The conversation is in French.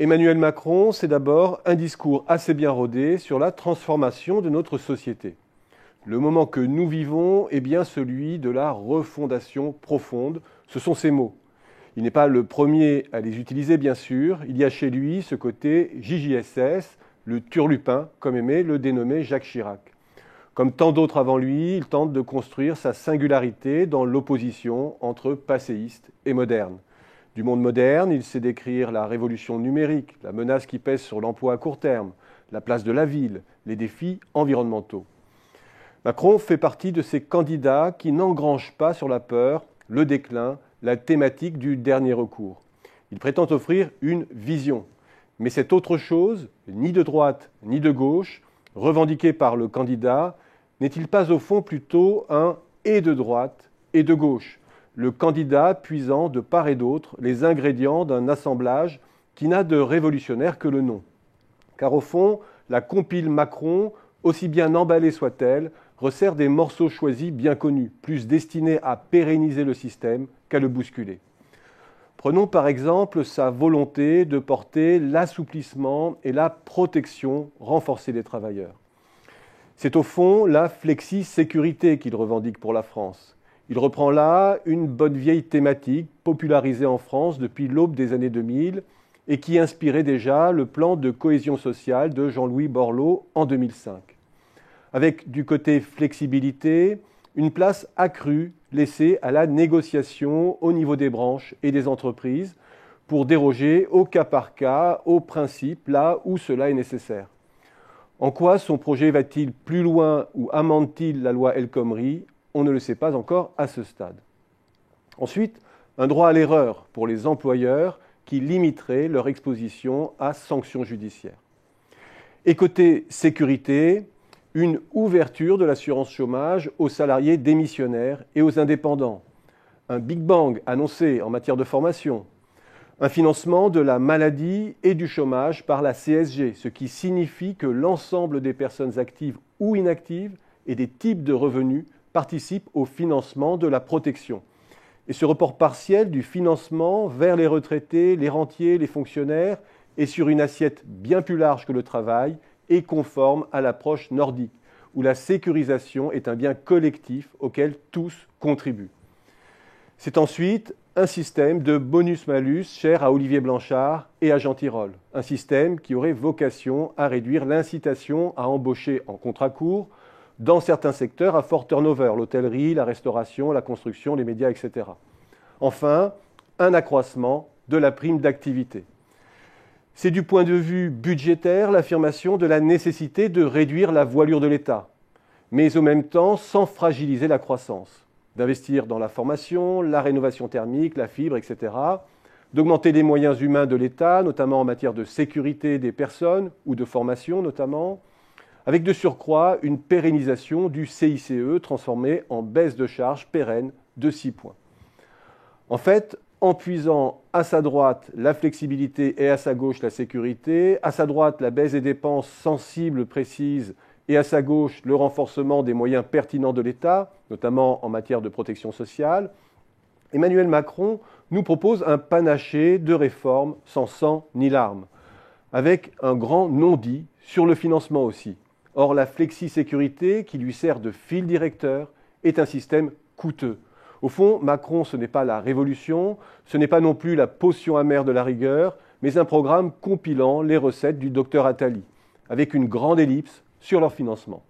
Emmanuel Macron, c'est d'abord un discours assez bien rodé sur la transformation de notre société. Le moment que nous vivons est bien celui de la refondation profonde. Ce sont ses mots. Il n'est pas le premier à les utiliser, bien sûr. Il y a chez lui ce côté JJSS, le turlupin, comme aimait le dénommer Jacques Chirac. Comme tant d'autres avant lui, il tente de construire sa singularité dans l'opposition entre passéiste et moderne. Du monde moderne, il sait décrire la révolution numérique, la menace qui pèse sur l'emploi à court terme, la place de la ville, les défis environnementaux. Macron fait partie de ces candidats qui n'engrangent pas sur la peur, le déclin, la thématique du dernier recours. Il prétend offrir une vision. Mais cette autre chose, ni de droite ni de gauche, revendiquée par le candidat, n'est-il pas au fond plutôt un « et de droite et de gauche », le candidat puisant de part et d'autre les ingrédients d'un assemblage qui n'a de révolutionnaire que le nom. Car au fond, la compile Macron, aussi bien emballée soit-elle, resserre des morceaux choisis bien connus, plus destinés à pérenniser le système qu'à le bousculer. Prenons par exemple sa volonté de porter l'assouplissement et la protection renforcée des travailleurs. C'est au fond la flexi-sécurité qu'il revendique pour la France. Il reprend là une bonne vieille thématique popularisée en France depuis l'aube des années 2000 et qui inspirait déjà le plan de cohésion sociale de Jean-Louis Borloo en 2005. Avec du côté flexibilité, une place accrue laissée à la négociation au niveau des branches et des entreprises pour déroger au cas par cas aux principes là où cela est nécessaire. En quoi son projet va-t-il plus loin ou amende-t-il la loi El Khomri ? On ne le sait pas encore à ce stade. Ensuite, un droit à l'erreur pour les employeurs qui limiterait leur exposition à sanctions judiciaires. Et côté sécurité, une ouverture de l'assurance chômage aux salariés démissionnaires et aux indépendants. Un Big Bang annoncé en matière de formation. Un financement de la maladie et du chômage par la CSG, ce qui signifie que l'ensemble des personnes actives ou inactives et des types de revenus participent au financement de la protection. Et ce report partiel du financement vers les retraités, les rentiers, les fonctionnaires est sur une assiette bien plus large que le travail et conforme à l'approche nordique, où la sécurisation est un bien collectif auquel tous contribuent. C'est ensuite un système de bonus-malus cher à Olivier Blanchard et à Jean Tirole, un système qui aurait vocation à réduire l'incitation à embaucher en contrat court dans certains secteurs à fort turnover, l'hôtellerie, la restauration, la construction, les médias, etc. Enfin, un accroissement de la prime d'activité. C'est du point de vue budgétaire l'affirmation de la nécessité de réduire la voilure de l'État, mais au même temps sans fragiliser la croissance, d'investir dans la formation, la rénovation thermique, la fibre, etc., d'augmenter les moyens humains de l'État, notamment en matière de sécurité des personnes ou de formation notamment, avec de surcroît une pérennisation du CICE transformé en baisse de charges pérenne de 6 points. En fait, en puisant à sa droite la flexibilité et à sa gauche la sécurité, à sa droite la baisse des dépenses sensibles, précises, et à sa gauche le renforcement des moyens pertinents de l'État, notamment en matière de protection sociale, Emmanuel Macron nous propose un panaché de réformes sans sang ni larmes, avec un grand non-dit sur le financement aussi. Or, la flexi-sécurité, qui lui sert de fil directeur, est un système coûteux. Au fond, Macron, ce n'est pas la révolution, ce n'est pas non plus la potion amère de la rigueur, mais un programme compilant les recettes du docteur Attali, avec une grande ellipse sur leur financement.